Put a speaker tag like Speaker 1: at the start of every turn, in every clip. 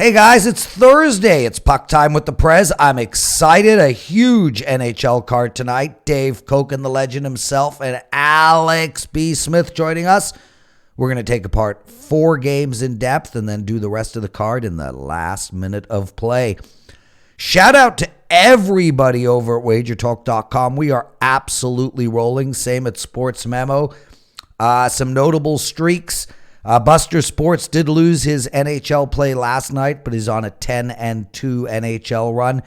Speaker 1: Hey guys, it's Thursday. It's puck time with the Prez. I'm excited. A huge NHL card tonight. Dave Koken, the legend himself, and Alex B. Smith joining us. We're going to take apart 4 games in depth and then do the rest of the card in the last minute of play. Shout out to everybody over at wagertalk.com. We are absolutely rolling. Same at Sports Memo. Some notable streaks. Buster Sports did lose his NHL play last night, but he's on a 10-2 NHL run.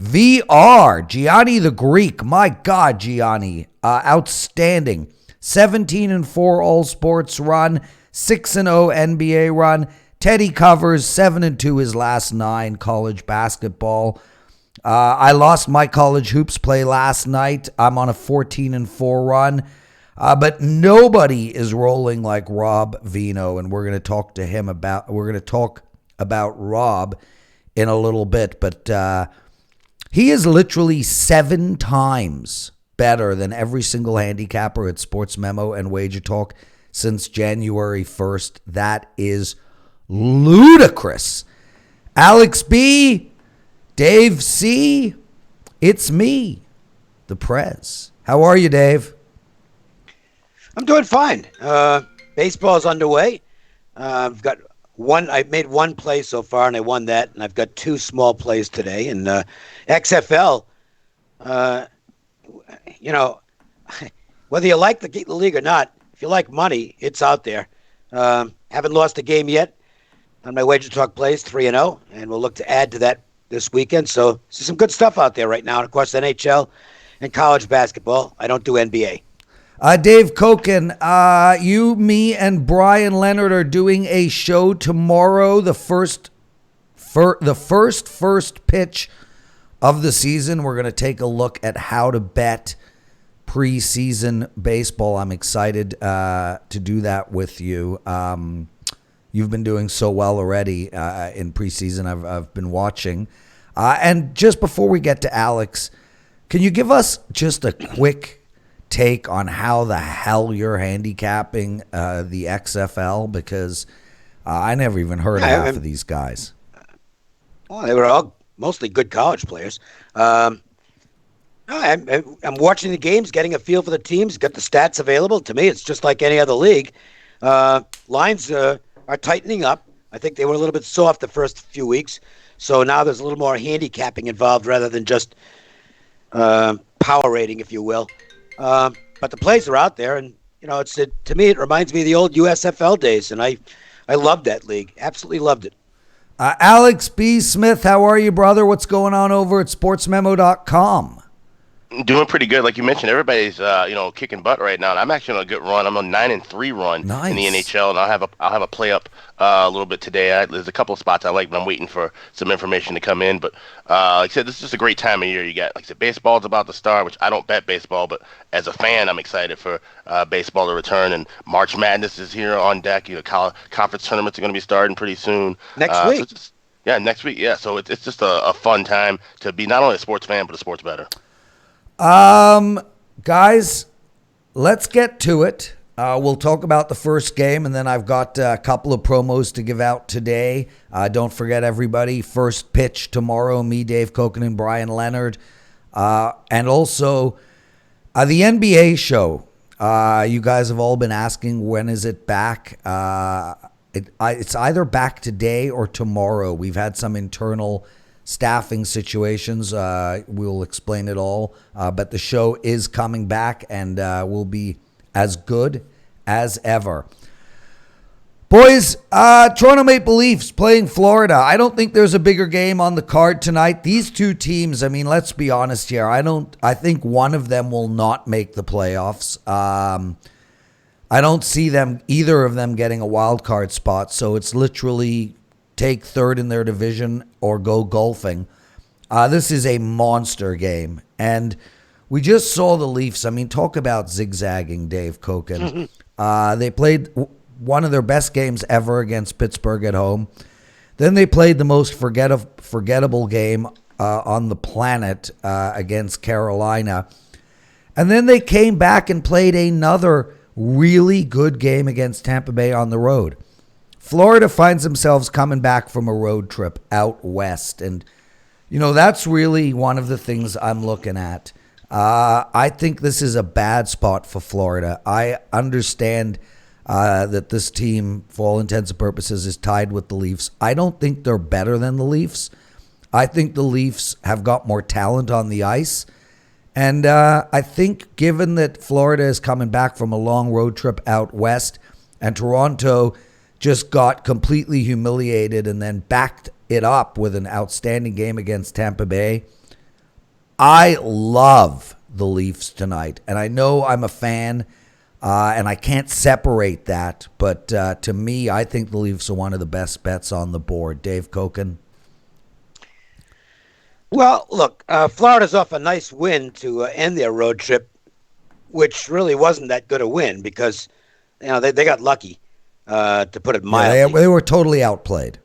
Speaker 1: VR, Gianni the Greek. My God, Gianni. Outstanding. 17-4 all sports run. 6-0 NBA run. Teddy covers 7-2 his last 9 college basketball. I lost my college hoops play last night. I'm on a 14-4 run. But nobody is rolling like Rob Vino, and we're going to talk about Rob in a little bit. But he is literally 7 times better than every single handicapper at Sports Memo and Wager Talk since January 1st. That is ludicrous. Alex B, Dave C, it's me, the Prez. How are you, Dave?
Speaker 2: I'm doing fine. Baseball is underway. I've got one. I've made one play so far, and I won that. And I've got 2 small plays today. And XFL, whether you like the league or not, if you like money, it's out there. Haven't lost a game yet on my Wager Talk plays, 3-0, and we'll look to add to that this weekend. So there's some good stuff out there right now. And of course, NHL and college basketball. I don't do NBA.
Speaker 1: Dave Koken, you, me, and Brian Leonard are doing a show tomorrow. The first pitch of the season. We're going to take a look at how to bet preseason baseball. I'm excited to do that with you. You've been doing so well already in preseason. I've been watching. And just before we get to Alex, can you give us just a quick take on how the hell you're handicapping the XFL? Because I never even heard of half of these guys.
Speaker 2: Well, they were all mostly good college players. I'm watching the games, getting a feel for the teams, got the stats available. To me, it's just like any other league. Lines are tightening up. I think they were a little bit soft the first few weeks. So now there's a little more handicapping involved rather than just power rating, if you will. But the plays are out there, and to me it reminds me of the old USFL days, and I loved that league. Absolutely loved it.
Speaker 1: Alex B. Smith, how are you, brother? What's going on over at sportsmemo.com?
Speaker 3: Doing pretty good. Like you mentioned, everybody's kicking butt right now. And I'm actually on a good run. I'm on a 9-3 run in the NHL, and I'll have a play up a little bit today. There's a couple of spots I like, but I'm waiting for some information to come in. But like I said, this is just a great time of year. You got, like I said, baseball's about to start, which I don't bet baseball, but as a fan, I'm excited for baseball to return. And March Madness is here on deck. Conference tournaments are going to be starting pretty soon.
Speaker 2: Next week.
Speaker 3: Next week. Yeah, so it's just a fun time to be not only a sports fan, but a sports bettor.
Speaker 1: Guys, let's get to it. We'll talk about the first game, and then I've got a couple of promos to give out today. Don't forget, everybody, first pitch tomorrow, me, Dave Koken, and Brian Leonard. And also, the NBA show. You guys have all been asking, when is it back? It's either back today or tomorrow. We've had some internal staffing situations. We'll explain it all. But the show is coming back and will be as good as ever. Boys, Toronto Maple Leafs playing Florida. I don't think there's a bigger game on the card tonight. These 2 teams, I mean, let's be honest here. I think one of them will not make the playoffs. I don't see either of them getting a wild card spot. So it's literally take third in their division or go golfing. This is a monster game. And we just saw the Leafs. I mean, talk about zigzagging, Dave Koken. They played one of their best games ever against Pittsburgh at home. Then they played the most forgettable game on the planet against Carolina. And then they came back and played another really good game against Tampa Bay on the road. Florida finds themselves coming back from a road trip out west. And, that's really one of the things I'm looking at. I think this is a bad spot for Florida. I understand that this team, for all intents and purposes, is tied with the Leafs. I don't think they're better than the Leafs. I think the Leafs have got more talent on the ice. And I think given that Florida is coming back from a long road trip out west and Toronto just got completely humiliated and then backed it up with an outstanding game against Tampa Bay, I love the Leafs tonight. And I know I'm a fan and I can't separate that. But to me, I think the Leafs are one of the best bets on the board. Dave Koken?
Speaker 2: Well, look, Florida's off a nice win to end their road trip, which really wasn't that good a win because, they got lucky, to put it mildly.
Speaker 1: Yeah, they were totally outplayed.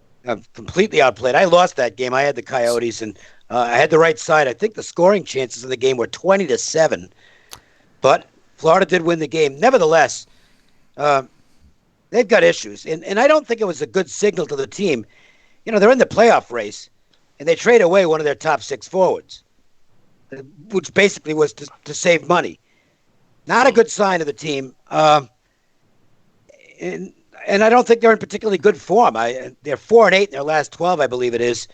Speaker 2: Completely outplayed. I lost that game. I had the Coyotes, and I had the right side. I think the scoring chances in the game were 20-7, but Florida did win the game. Nevertheless, they've got issues, and I don't think it was a good signal to the team. They're in the playoff race. And they trade away one of their top 6 forwards, which basically was to save money. Not a good sign of the team. And I don't think they're in particularly good form. They're 4-8 in their last 12, I believe it is.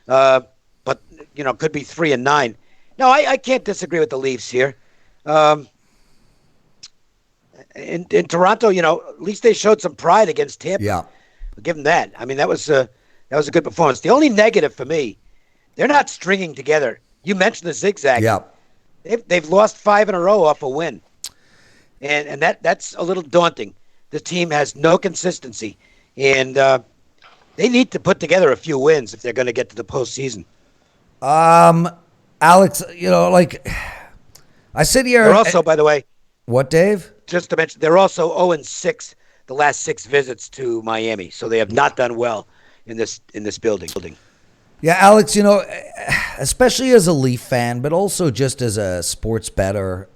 Speaker 2: But could be 3-9. No, I can't disagree with the Leafs here. In Toronto, at least they showed some pride against Tampa.
Speaker 1: Yeah,
Speaker 2: I'll give them that. I mean, that was a good performance. The only negative for me, they're not stringing together. You mentioned the zigzag.
Speaker 1: Yeah.
Speaker 2: They've lost 5 in a row off a win. And that's a little daunting. The team has no consistency. And they need to put together a few wins if they're going to get to the postseason.
Speaker 1: Alex, I sit here.
Speaker 2: They're also, by the way.
Speaker 1: What, Dave?
Speaker 2: Just to mention, they're also 0-6 the last 6 visits to Miami. So they have not done well in this building.
Speaker 1: Yeah, Alex, especially as a Leaf fan, but also just as a sports bettor,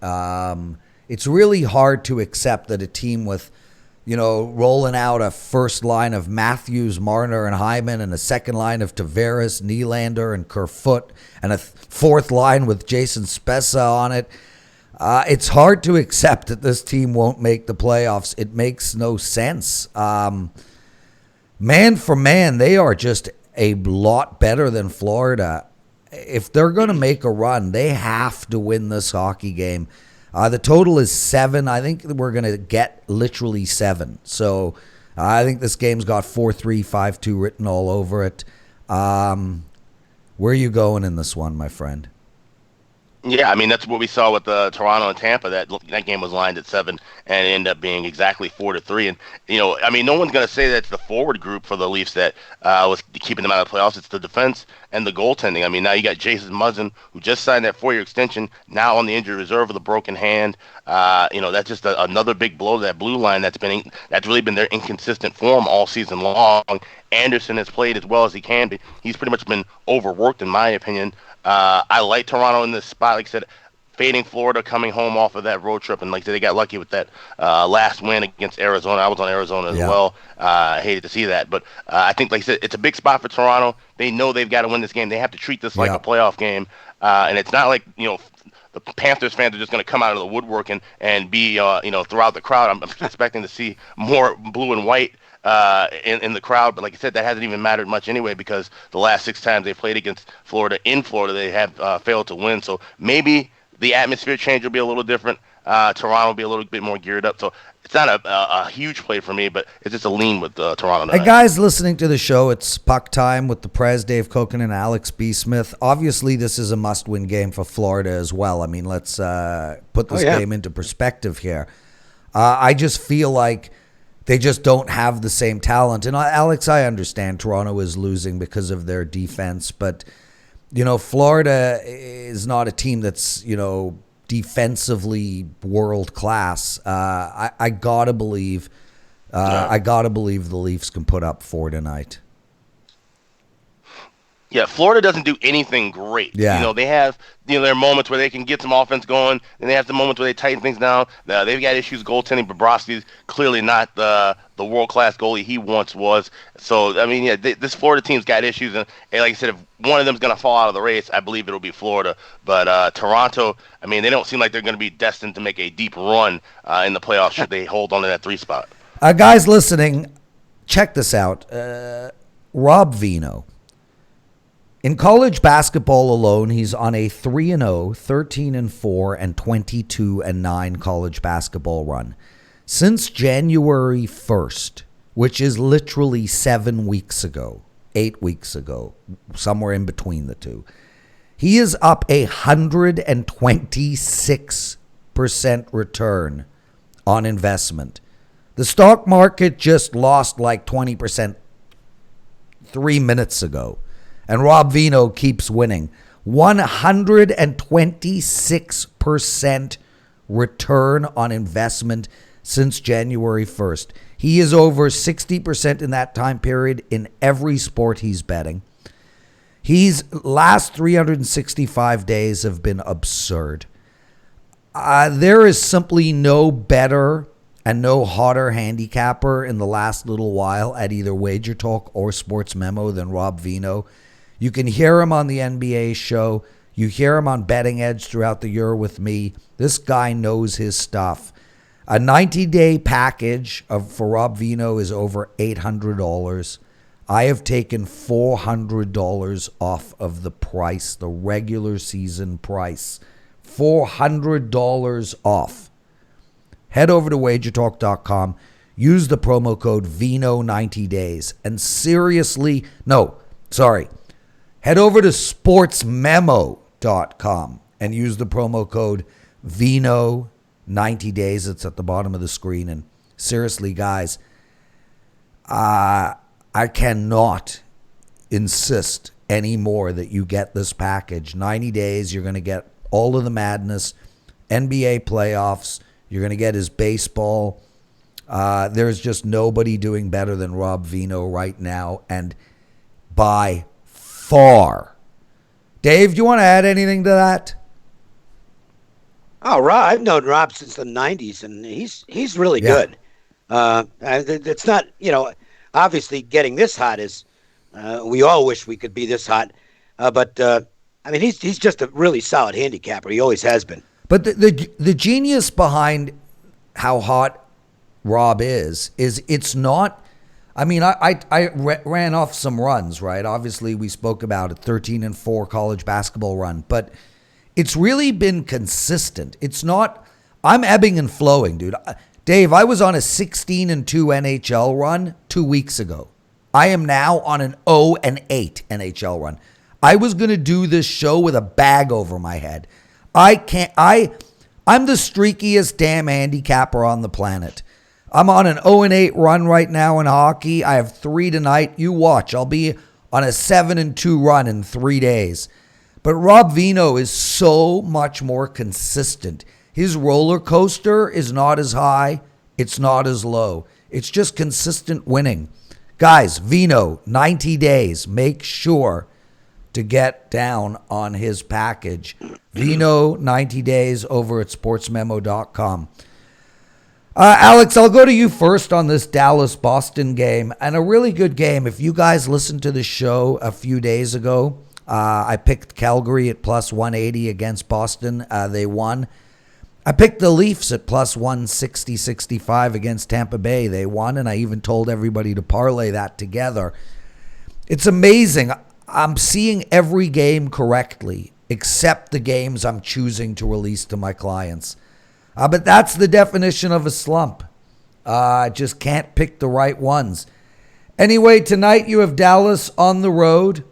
Speaker 1: it's really hard to accept that a team with, rolling out a first line of Matthews, Marner, and Hyman, and a second line of Tavares, Nylander, and Kerfoot, and a fourth line with Jason Spezza on it. It's hard to accept that this team won't make the playoffs. It makes no sense. Man for man, they are just a lot better than Florida. If they're going to make a run, they have to win this hockey game. The total is 7. I think we're going to get literally 7. So I think this game's got 4-3, 5-2 written all over it. Where are you going in this one, my friend?
Speaker 3: Yeah, I mean, that's what we saw with Toronto and Tampa. That game was lined at 7 and it ended up being exactly 4-3. And, no one's going to say that's the forward group for the Leafs that was keeping them out of the playoffs. It's the defense and the goaltending. I mean, now you got Jason Muzzin, who just signed that 4-year extension, now on the injured reserve with a broken hand. That's just another big blow to that blue line that's really been their inconsistent form all season long. Anderson has played as well as he can, but he's pretty much been overworked, in my opinion. I like Toronto in this spot. Like I said, fading Florida coming home off of that road trip. And like I said, they got lucky with that last win against Arizona. I was on Arizona as well. I hated to see that. But I think, like I said, it's a big spot for Toronto. They know they've got to win this game. They have to treat this like a playoff game. And it's not like, the Panthers fans are just going to come out of the woodwork and be, throughout the crowd. I'm expecting to see more blue and white in the crowd, but like I said, that hasn't even mattered much anyway because the last 6 times they played against Florida in Florida, they have failed to win. So maybe the atmosphere change will be a little different. Toronto will be a little bit more geared up. So it's not a huge play for me, but it's just a lean with Toronto tonight.
Speaker 1: Hey guys, listening to the show, it's Puck Time with the Prez, Dave Koken, and Alex B. Smith. Obviously, this is a must-win game for Florida as well. I mean, let's put this game into perspective here. I just feel like they just don't have the same talent. And Alex, I understand Toronto is losing because of their defense, but Florida is not a team that's defensively world class. I gotta believe the Leafs can put up 4 tonight.
Speaker 3: Yeah, Florida doesn't do anything great.
Speaker 1: Yeah.
Speaker 3: They have their moments where they can get some offense going, and they have the moments where they tighten things down. Now they've got issues goaltending. Bobrovsky's clearly not the world class goalie he once was. So I mean, yeah, this Florida team's got issues, and like I said, if one of them's going to fall out of the race, I believe it'll be Florida. But Toronto, I mean, they don't seem like they're going to be destined to make a deep run in the playoffs should they hold on to that 3 spot.
Speaker 1: Guys listening, check this out. Rob Vino. In college basketball alone, he's on a 3-0, 13-4, and 22-9 college basketball run. Since January 1st, which is literally 7 weeks ago, 8 weeks ago, somewhere in between the two, he is up 126% return on investment. The stock market just lost like 20% 3 minutes ago. And Rob Vino keeps winning. 126% return on investment since January 1st. He is over 60% in that time period in every sport he's betting. His last 365 days have been absurd. There is simply no better and no hotter handicapper in the last little while at either Wager Talk or Sports Memo than Rob Vino. You can hear him on the NBA show. You hear him on Betting Edge throughout the year with me. This guy knows his stuff. A 90-day package for Rob Vino is over $800. I have taken $400 off of the price, the regular season price. $400 off. Head over to wagertalk.com. Use the promo code VINO90days. And seriously, head over to sportsmemo.com and use the promo code VINO90days. It's at the bottom of the screen. And seriously, guys, I cannot insist anymore that you get this package. 90 days, you're going to get all of the madness, NBA playoffs. You're going to get his baseball. There's just nobody doing better than Rob Vino right now. And by far. Dave, do you want to add anything to that?
Speaker 2: Oh, Rob, I've known Rob since the 90s, and he's really good. It's not, obviously getting this hot is, we all wish we could be this hot. But he's just a really solid handicapper. He always has been.
Speaker 1: But the genius behind how hot Rob is it's not. I mean, I ran off some runs, right? Obviously, we spoke about it, 13-4 college basketball run, but it's really been consistent. It's not. I'm ebbing and flowing, dude. Dave, I was on a 16-2 NHL run 2 weeks ago. I am now on an 0-8 NHL run. I was going to do this show with a bag over my head. I'm the streakiest damn handicapper on the planet. I'm on an 0-8 run right now in hockey. I have 3 tonight. You watch. I'll be on a 7-2 run in 3 days. But Rob Vino is so much more consistent. His roller coaster is not as high. It's not as low. It's just consistent winning. Guys, Vino, 90 days. Make sure to get down on his package. Vino, 90 days over at sportsmemo.com. Alex, I'll go to you first on this Dallas-Boston game, and a really good game. If you guys listened to the show a few days ago, I picked Calgary at plus 180 against Boston. They won. I picked the Leafs at plus 160-65 against Tampa Bay. They won, and I even told everybody to parlay that together. It's amazing. I'm seeing every game correctly, except the games I'm choosing to release to my clients. But that's the definition of a slump. I just can't pick the right ones. Anyway, tonight you have Dallas on the road.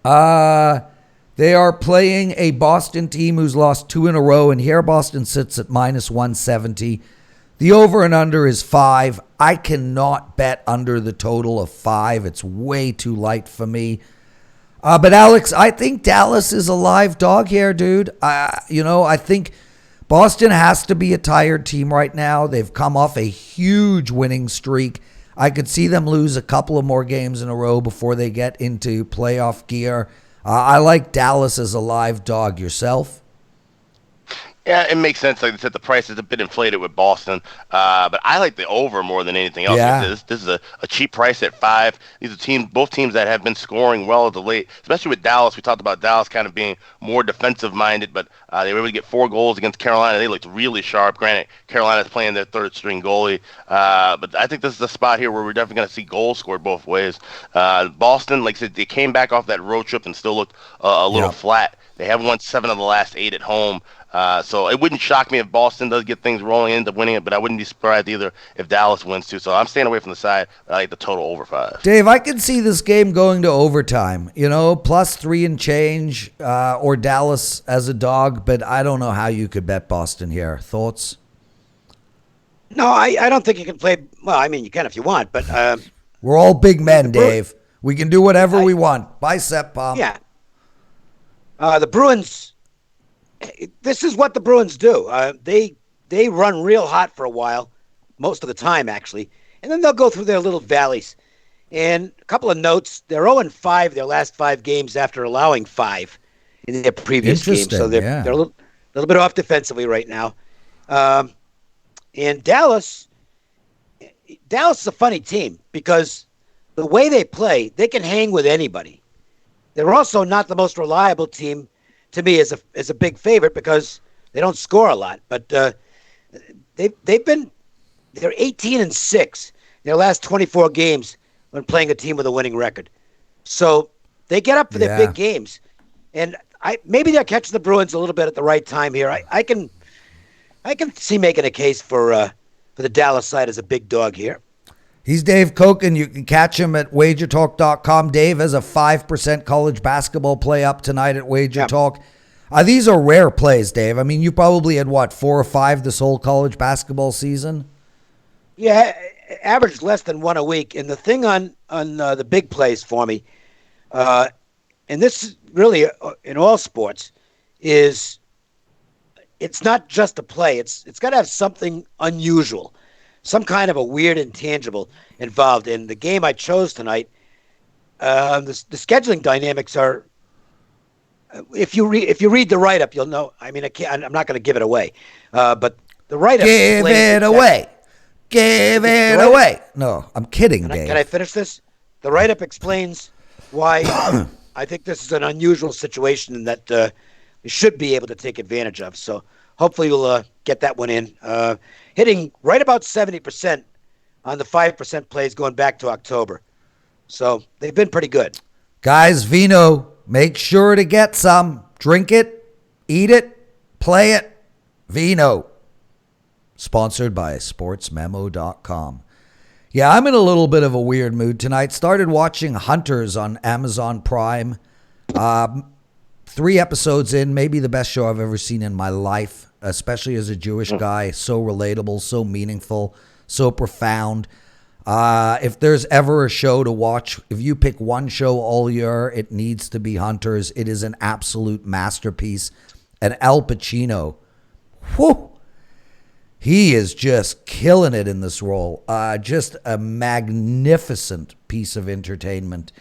Speaker 1: They are playing a Boston team who's lost 2 in a row, and here Boston sits at minus 170. The over and under is 5. I cannot bet under the total of 5. It's way too light for me. But Alex, I think Dallas is a live dog here, dude. I think Boston has to be a tired team right now. They've come off a huge winning streak. I could see them lose a couple of more games in a row before they get into playoff gear. I like Dallas as a live dog. Yourself?
Speaker 3: Yeah, it makes sense. Like I said, the price is a bit inflated with Boston, but I like the over more than anything else.
Speaker 1: Yeah.
Speaker 3: This is a cheap price at 5. These are both teams that have been scoring well as of late, especially with Dallas. We talked about Dallas kind of being more defensive-minded, but they were able to get 4 goals against Carolina. They looked really sharp. Granted, Carolina's playing their third-string goalie, but I think this is a spot here where we're definitely going to see goals scored both ways. Boston, like I said, they came back off that road trip and still looked a little flat. They have won 7 of the last 8 at home. So it wouldn't shock me if Boston does get things rolling and end up winning it, but I wouldn't be surprised either if Dallas wins too. So I'm staying away from the side. I like the total over 5.
Speaker 1: Dave, I can see this game going to overtime, +3 and change, or Dallas as a dog, but I don't know how you could bet Boston here. Thoughts?
Speaker 2: No, I don't think you can play. Well, I mean, you can if you want, but
Speaker 1: we're all big men, Dave. We can do whatever we want. Bicep pump.
Speaker 2: Yeah. The Bruins. This is what the Bruins do. They run real hot for a while, most of the time actually, and then they'll go through their little valleys. And a couple of notes: they're 0-5 their last 5 games after allowing 5 in their previous games. So they're a little bit off defensively right now. And Dallas is a funny team because the way they play, they can hang with anybody. They're also not the most reliable team. To me, as a big favorite because they don't score a lot, but they're 18-6 their last 24 games when playing a team with a winning record. So they get up for their big games, and maybe they're catching the Bruins a little bit at the right time here. I can see making a case for the Dallas side as a big dog here.
Speaker 1: He's Dave Koken. You can catch him at wagertalk.com. Dave has a 5% college basketball play up tonight at Wager Talk. These are rare plays, Dave. I mean, you probably had, 4 or 5 this whole college basketball season?
Speaker 2: Yeah, averaged less than 1 a week. And the thing on the big plays for me, and this is really in all sports, is it's not just a play. It's got to have something unusual. Some kind of a weird intangible involved. In the game I chose tonight, the scheduling dynamics are. If you read the write up, you'll know. I mean, I'm not going to give it away, but the write up.
Speaker 1: Give it away. Give it away. No, I'm kidding, Dave.
Speaker 2: Can I finish this? The write up explains why I think this is an unusual situation that we should be able to take advantage of. So hopefully you'll get that one in. Hitting right about 70% on the 5% plays going back to October. So they've been pretty good.
Speaker 1: Guys, vino, make sure to get some. Drink it, eat it, play it. Vino. Sponsored by sportsmemo.com. Yeah, I'm in a little bit of a weird mood tonight. Started watching Hunters on Amazon Prime. 3 episodes in, maybe the best show I've ever seen in my life, especially as a Jewish guy. So relatable, so meaningful, so profound. If there's ever a show to watch, if you pick one show all year, it needs to be Hunters. It is an absolute masterpiece. And Al Pacino, whew, he is just killing it in this role. Just a magnificent piece of entertainment.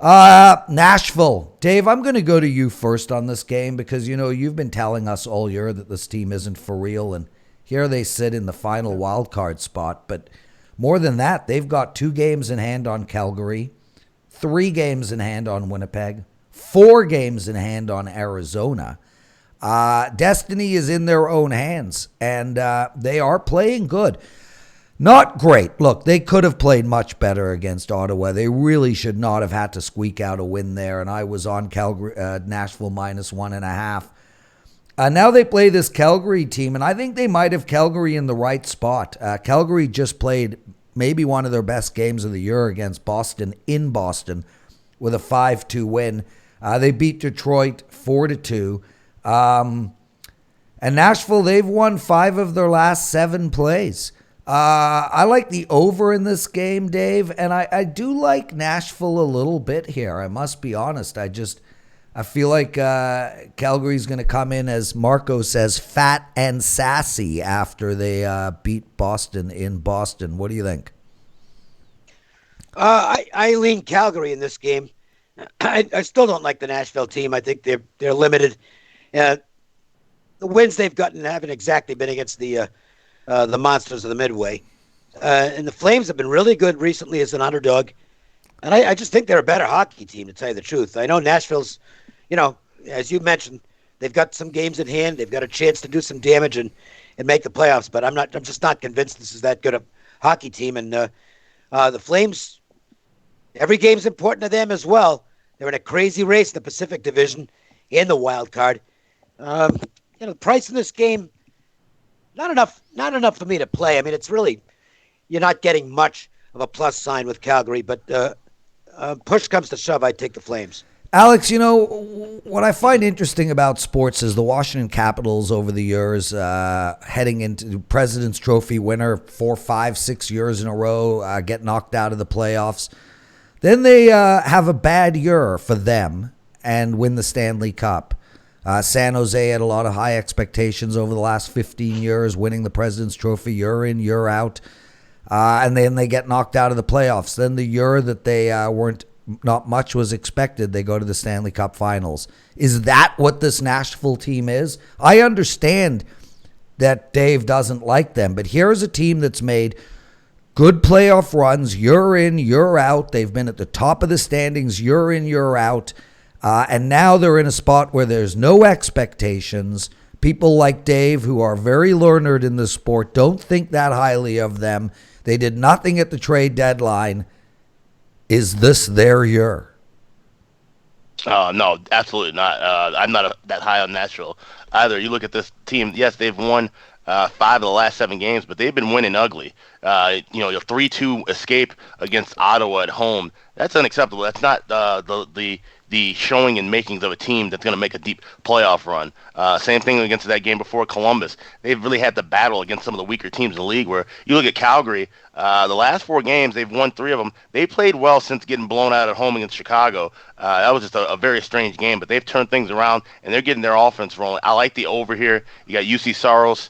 Speaker 1: Nashville. Dave, I'm going to go to you first on this game because, you've been telling us all year that this team isn't for real, and here they sit in the final wild card spot. But more than that, they've got 2 games in hand on Calgary, 3 games in hand on Winnipeg, 4 games in hand on Arizona. Destiny is in their own hands, and they are playing good. Not great. Look, they could have played much better against Ottawa. They really should not have had to squeak out a win there, and I was on Nashville -1.5. Now they play this Calgary team, and I think they might have Calgary in the right spot. Calgary just played maybe one of their best games of the year against Boston in Boston with a 5-2 win. They beat Detroit 4-2. And Nashville, they've won 5 of their last 7 plays. I like the over in this game, Dave, and I do like Nashville a little bit here. I must be honest. I feel like Calgary's going to come in, as Marco says, fat and sassy after they beat Boston in Boston. What do you think?
Speaker 2: I lean Calgary in this game. I still don't like the Nashville team. I think they're limited. Uh, the wins they've gotten haven't exactly been against the monsters of the Midway. And the Flames have been really good recently as an underdog. And I just think they're a better hockey team, to tell you the truth. I know Nashville's, as you mentioned, they've got some games in hand. They've got a chance to do some damage and make the playoffs. But I'm just not convinced this is that good a hockey team. And the Flames, every game's important to them as well. They're in a crazy race in the Pacific Division and the wild card. The price in this game, not enough for me to play. I mean, it's really, you're not getting much of a plus sign with Calgary, but push comes to shove, I'd take the Flames.
Speaker 1: Alex, what I find interesting about sports is the Washington Capitals over the years, heading into President's Trophy winner 4, 5, 6 years in a row, get knocked out of the playoffs. Then they have a bad year for them and win the Stanley Cup. San Jose had a lot of high expectations over the last 15 years, winning the President's Trophy year in, year out. And then they get knocked out of the playoffs. Then the year that they not much was expected, they go to the Stanley Cup Finals. Is that what this Nashville team is? I understand that Dave doesn't like them, but here's a team that's made good playoff runs year in, year out. They've been at the top of the standings year in, year out. And now they're in a spot where there's no expectations. People like Dave, who are very learned in the sport, don't think that highly of them. They did nothing at the trade deadline. Is this their year?
Speaker 3: No, absolutely not. I'm not that high on Nashville either. You look at this team. Yes, they've won 5 of the last 7 games, but they've been winning ugly. Your 3-2 escape against Ottawa at home, that's unacceptable. That's not the showing and makings of a team that's going to make a deep playoff run. Same thing against that game before Columbus. They've really had to battle against some of the weaker teams in the league, where you look at Calgary, the last 4 games, they've won 3 of them. They played well since getting blown out at home against Chicago. That was just a very strange game, but they've turned things around, and they're getting their offense rolling. I like the over here. You got UC Saros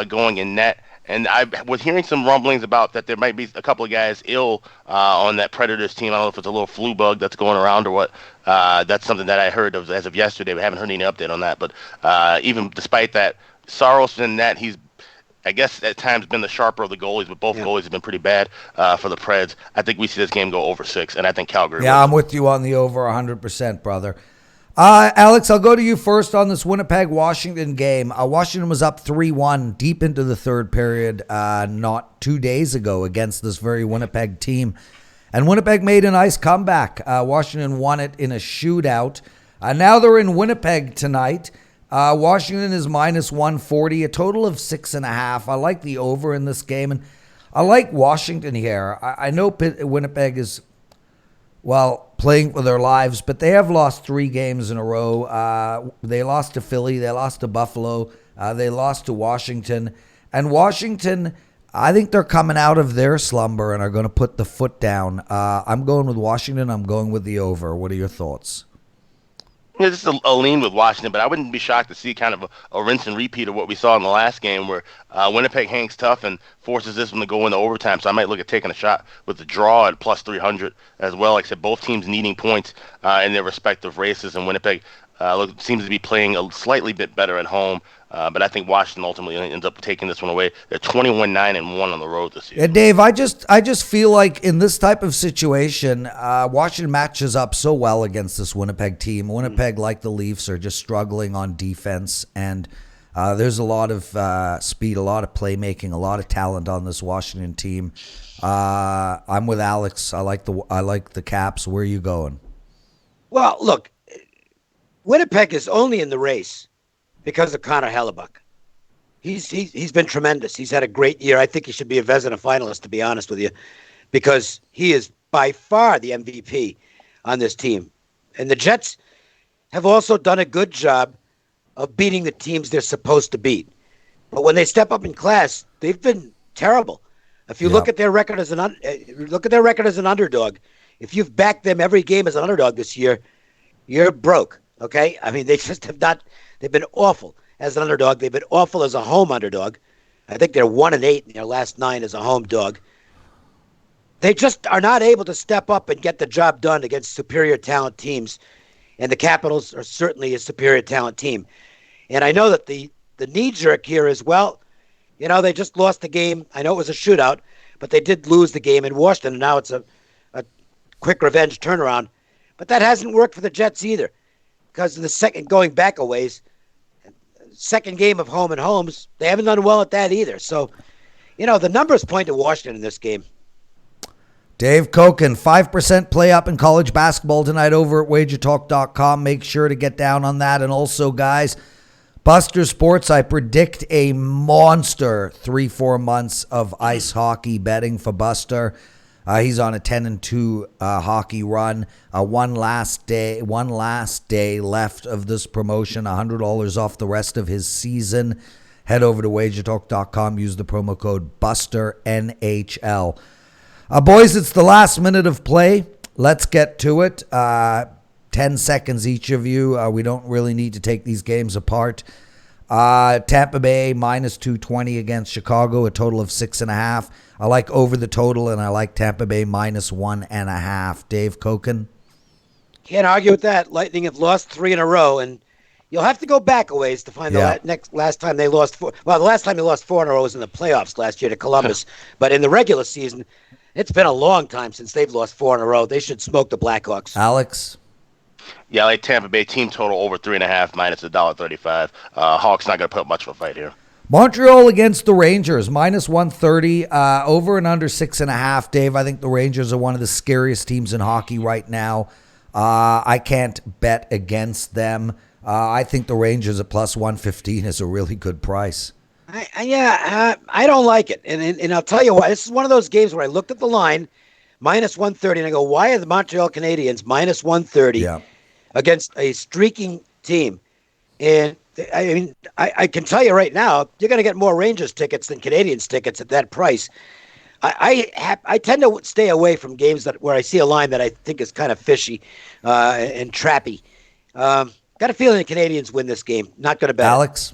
Speaker 3: going in net. And I was hearing some rumblings about that there might be a couple of guys ill on that Predators team. I don't know if it's a little flu bug that's going around or what. That's something that I heard of as of yesterday. We haven't heard any update on that. But even despite that, Saros in that, he's, I guess, at times been the sharper of the goalies, but both goalies have been pretty bad for the Preds. I think we see this game go over 6, and I think Calgary
Speaker 1: wins. I'm with you on the over 100%, brother. Alex, I'll go to you first on this Winnipeg-Washington game. Washington was up 3-1 deep into the third period not 2 days ago against this very Winnipeg team. And Winnipeg made a nice comeback. Washington won it in a shootout. Now they're in Winnipeg tonight. Washington is minus 140, a total of 6.5. I like the over in this game. And I like Washington here. I know Winnipeg is, playing for their lives, but they have lost 3 games in a row. They lost to Philly, they lost to Buffalo, they lost to Washington. And Washington, I think they're coming out of their slumber and are going to put the foot down. I'm going with Washington. I'm going with the over. What are your thoughts?
Speaker 3: Yeah, this is a lean with Washington, but I wouldn't be shocked to see kind of a rinse and repeat of what we saw in the last game, where Winnipeg hangs tough and forces this one to go into overtime. So I might look at taking a shot with the draw at plus 300 as well. Like I said, both teams needing points in their respective races, and Winnipeg seems to be playing a slightly bit better at home. But I think Washington ultimately ends up taking this one away. They're 21-9-1 on the road this year.
Speaker 1: Yeah, Dave, I just feel like in this type of situation, Washington matches up so well against this Winnipeg team. Winnipeg, like the Leafs, are just struggling on defense, and there's a lot of speed, a lot of playmaking, a lot of talent on this Washington team. I'm with Alex. I like the Caps. Where are you going?
Speaker 2: Well, look, Winnipeg is only in the race because of Connor Hellebuck. He's been tremendous. He's had a great year. I think he should be a Vezina finalist, to be honest with you, because he is by far the MVP on this team. And the Jets have also done a good job of beating the teams they're supposed to beat. But when they step up in class, they've been terrible. If you look at their record as an underdog, if you've backed them every game as an underdog this year, you're broke. Okay? I mean, they just have not. They've been awful as an underdog. They've been awful as a home underdog. I think they're 1-8 in their last 9 as a home dog. They just are not able to step up and get the job done against superior talent teams. And the Capitals are certainly a superior talent team. And I know that the knee-jerk here is, well, they just lost the game. I know it was a shootout, but they did lose the game in Washington, and now it's a quick revenge turnaround. But that hasn't worked for the Jets either, because in the second, going back a ways, second game of home and homes, they haven't done well at that either. So, the numbers point to Washington in this game.
Speaker 1: Dave Koken, 5% play up in college basketball tonight over at wagertalk.com. Make sure to get down on that. And also, guys, Buster Sports, I predict a monster 3-4 months of ice hockey betting for Buster. He's on a 10-2 hockey run. One last day left of this promotion. $100 off the rest of his season. Head over to wagertalk.com. Use the promo code BusterNHL. Boys, it's the last minute of play. Let's get to it. 10 seconds each of you. We don't really need to take these games apart. Tampa Bay minus 220 against Chicago, a total of 6.5. I like over the total, and I like Tampa Bay minus 1.5. Dave Koken?
Speaker 2: Can't argue with that. Lightning have lost 3 in a row, and you'll have to go back a ways to find the last time they lost 4. Well, the last time they lost 4 in a row was in the playoffs last year to Columbus. But in the regular season, it's been a long time since they've lost 4 in a row. They should smoke the Blackhawks.
Speaker 1: Alex?
Speaker 3: Yeah, I like Tampa Bay team total over 3.5 minus $1.35. Hawks not going to put up much of a fight here.
Speaker 1: Montreal against the Rangers, minus 130, over and under 6.5. Dave, I think the Rangers are one of the scariest teams in hockey right now. I can't bet against them. I think the Rangers at plus 115 is a really good price.
Speaker 2: I don't like it. And I'll tell you why. This is one of those games where I looked at the line, minus 130, and I go, why are the Montreal Canadiens minus 130 against a streaking team? And I mean, I can tell you right now, you're going to get more Rangers tickets than Canadiens tickets at that price. I tend to stay away from games where I see a line that I think is kind of fishy and trappy. Got a feeling the Canadiens win this game. Not going to bet.
Speaker 1: Alex?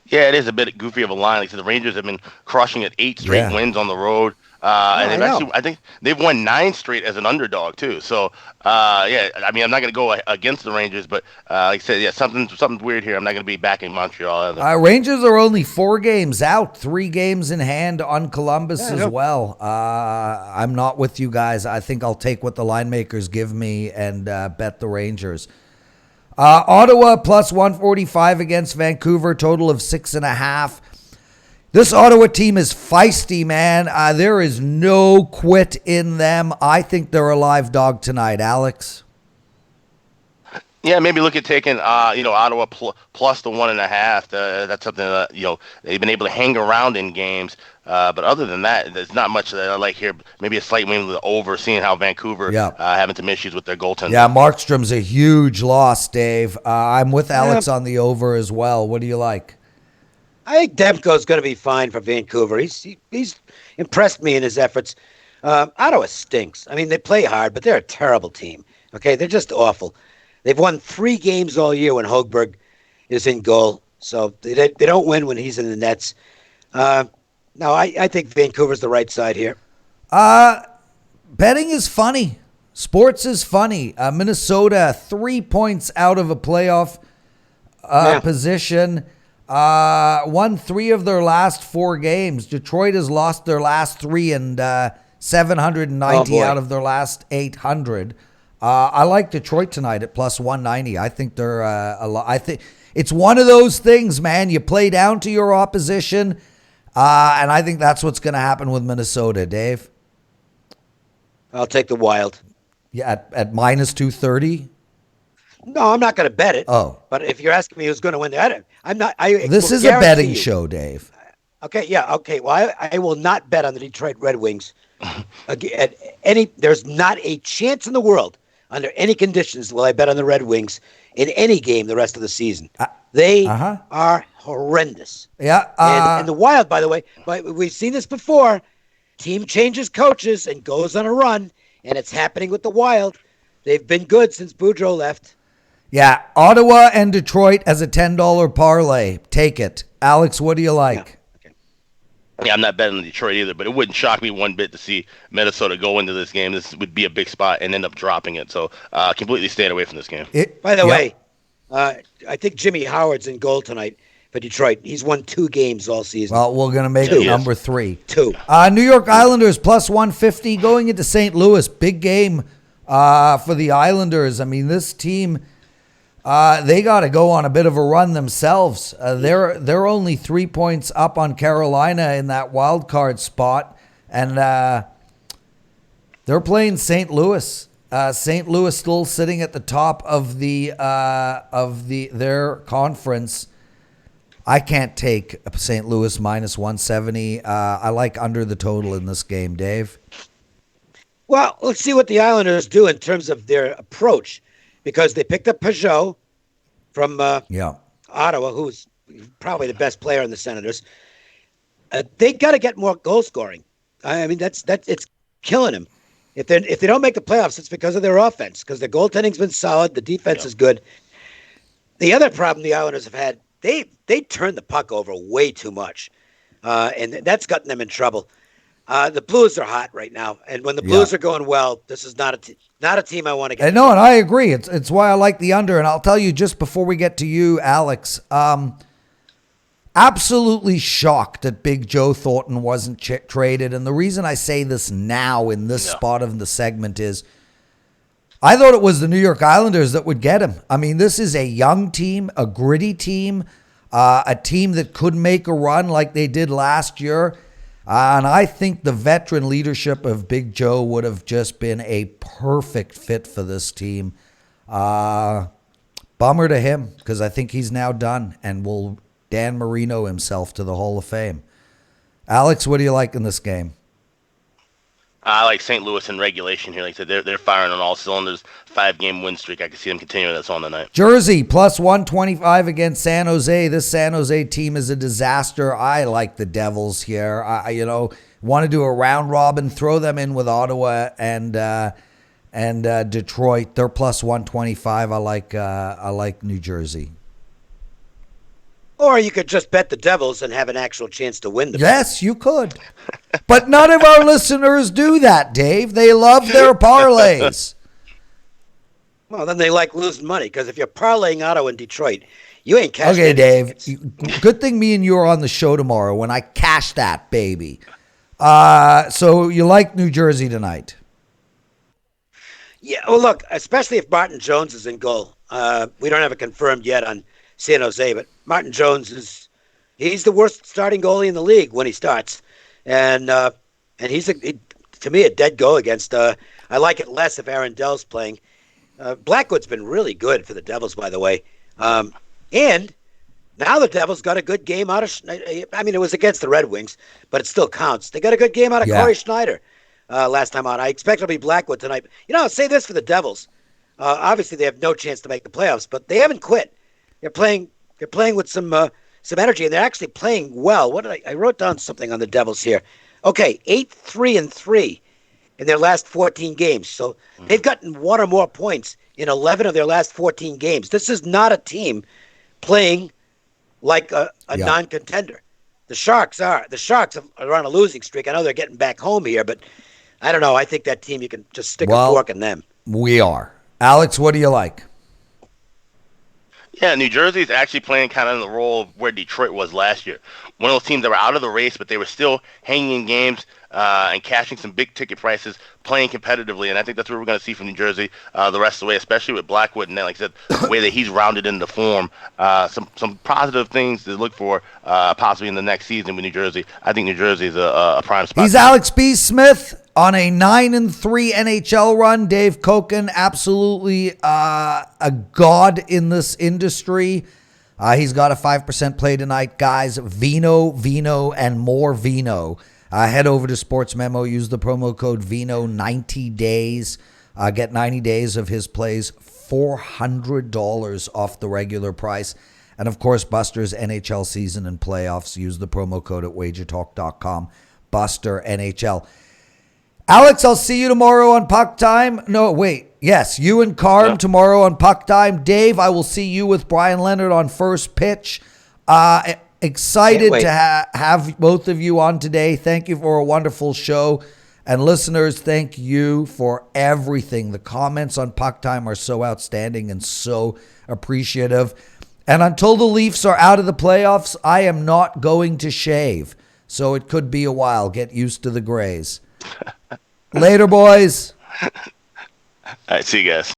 Speaker 3: Yeah, it is a bit goofy of a line. Like I said, the Rangers have been crushing it, 8 straight wins on the road. And I think they've won 9 straight as an underdog too. So, I mean, I'm not going to go against the Rangers, but like I said, something's weird here. I'm not going to be backing Montreal either.
Speaker 1: Rangers are only 4 games out, 3 games in hand on Columbus as well. I'm not with you guys. I think I'll take what the line makers give me and bet the Rangers. Ottawa plus 145 against Vancouver, total of 6.5. This Ottawa team is feisty, man. There is no quit in them. I think they're a live dog tonight. Alex?
Speaker 3: Yeah, maybe look at taking, Ottawa plus the 1.5. That's something that, they've been able to hang around in games. But other than that, there's not much that I like here. Maybe a slight win with the over, seeing how Vancouver having some issues with their goaltender. Yeah,
Speaker 1: Markstrom's a huge loss, Dave. I'm with Alex on the over as well. What do you like?
Speaker 2: I think Demko's going to be fine for Vancouver. He's impressed me in his efforts. Ottawa stinks. I mean, they play hard, but they're a terrible team. Okay, they're just awful. They've won 3 games all year when Högberg is in goal, so they don't win when he's in the nets. No, I think Vancouver's the right side here.
Speaker 1: Betting is funny. Sports is funny. Minnesota 3 points out of a playoff position. Won 3 of their last 4 games. Detroit has lost their last 3 and 790 out of their last 800. I like Detroit tonight at plus 190. I think they're I think it's one of those things, man. You play down to your opposition, and I think that's what's going to happen with Minnesota. Dave?
Speaker 2: I'll take the Wild.
Speaker 1: Yeah, at minus 230.
Speaker 2: No, I'm not going to bet it.
Speaker 1: Oh,
Speaker 2: but if you're asking me who's going to win, I'm not.
Speaker 1: This is a betting show, Dave.
Speaker 2: Okay, yeah, okay. Well, I will not bet on the Detroit Red Wings. There's not a chance in the world, under any conditions, will I bet on the Red Wings in any game the rest of the season. They are horrendous.
Speaker 1: Yeah,
Speaker 2: and the Wild, by the way, but we've seen this before. Team changes coaches and goes on a run, and it's happening with the Wild. They've been good since Boudreau left.
Speaker 1: Yeah, Ottawa and Detroit as a $10 parlay. Take it. Alex, what do you like?
Speaker 2: Yeah. Okay.
Speaker 3: Yeah, I'm not betting on Detroit either, but it wouldn't shock me one bit to see Minnesota go into this game. This would be a big spot and end up dropping it. So completely staying away from this game.
Speaker 2: By the way, I think Jimmy Howard's in goal tonight for Detroit. He's won 2 games all season.
Speaker 1: Well, we're going to make it number 3.
Speaker 2: 2.
Speaker 1: New York Islanders plus 150 going into St. Louis. Big game for the Islanders. I mean, this team, they got to go on a bit of a run themselves. They're only 3 points up on Carolina in that wild card spot, and they're playing St. Louis. St. Louis still sitting at the top of their conference. I can't take St. Louis minus 170. I like under the total in this game, Dave.
Speaker 2: Well, let's see what the Islanders do in terms of their approach, because they picked up Peugeot from Ottawa, who's probably the best player in the Senators. They got to get more goal scoring. I mean, that's it's killing them. If they don't make the playoffs, it's because of their offense, because their goaltending's been solid, the defense is good. The other problem the Islanders have had, they turn the puck over way too much, and that's gotten them in trouble. The Blues are hot right now, and when the Blues are going well, this is not a team I want to get.
Speaker 1: No, and I agree. It's why I like the under, and I'll tell you just before we get to you, Alex. Absolutely shocked that Big Joe Thornton wasn't traded, and the reason I say this now in this spot of the segment is I thought it was the New York Islanders that would get him. I mean, this is a young team, a gritty team, a team that could make a run like they did last year. And I think the veteran leadership of Big Joe would have just been a perfect fit for this team. Bummer to him, because I think he's now done and will Dan Marino himself to the Hall of Fame. Alex, what do you like in this game?
Speaker 3: I like St. Louis in regulation here. Like I said, they're firing on all cylinders. 5-game win streak. I can see them continuing this on the night.
Speaker 1: Jersey plus 125 against San Jose. This San Jose team is a disaster. I like the Devils here. I want to do a round robin, throw them in with Ottawa and Detroit. They're plus 125. I like New Jersey.
Speaker 2: Or you could just bet the Devils and have an actual chance to win the
Speaker 1: Yes, you could. But none of our listeners do that, Dave. They love their parlays.
Speaker 2: Well, then they like losing money, because if you're parlaying Ottawa and Detroit, you ain't cashing
Speaker 1: Okay,
Speaker 2: Dave.
Speaker 1: Good thing me and you are on the show tomorrow when I cash that baby. So you like New Jersey tonight?
Speaker 2: Yeah, well, look, especially if Martin Jones is in goal. We don't have it confirmed yet on San Jose, but Martin Jones he's the worst starting goalie in the league when he starts. And he's to me a dead go against I like it less if Aaron Dell's playing. Blackwood's been really good for the Devils, by the way. And now the Devils got a good game out of it was against the Red Wings, but it still counts. They got a good game out of Corey Schneider last time out. I expect it'll be Blackwood tonight. I'll say this for the Devils. Obviously they have no chance to make the playoffs, but they haven't quit. They're playing with some energy, and they're actually playing well. I wrote down something on the Devils here. Okay, 8-3-3 in their last 14 games. So they've gotten 1 or more points in 11 of their last 14 games. This is not a team playing like a non-contender. The Sharks are on a losing streak. I know they're getting back home here, but I don't know. I think that team, you can just stick a fork in them.
Speaker 1: We are. Alex, what do you like?
Speaker 3: Yeah, New Jersey's actually playing kind of in the role of where Detroit was last year. One of those teams that were out of the race, but they were still hanging in games and cashing some big ticket prices, playing competitively. And I think that's what we're going to see from New Jersey the rest of the way, especially with Blackwood. And then, like I said, the way that he's rounded into form, some positive things to look for possibly in the next season with New Jersey. I think New Jersey is a prime spot.
Speaker 1: He's Alex B. Smith on a 9-3 NHL run. Dave Koken, absolutely a god in this industry. He's got a 5% play tonight, guys. Vino, and more Vino. Head over to Sports Memo. Use the promo code Vino 90 days. Get 90 days of his plays, $400 off the regular price. And, of course, Buster's NHL season and playoffs. Use the promo code at wagertalk.com. Buster NHL. Alex, I'll see you tomorrow on Puck Time. No, wait. Yes, you and Carm tomorrow on Puck Time. Dave, I will see you with Brian Leonard on First Pitch. Excited to have both of you on today. Thank you for a wonderful show. And listeners, thank you for everything. The comments on Puck Time are so outstanding and so appreciative. And until the Leafs are out of the playoffs, I am not going to shave. So it could be a while. Get used to the grays. Later, boys.
Speaker 3: All right, see you guys.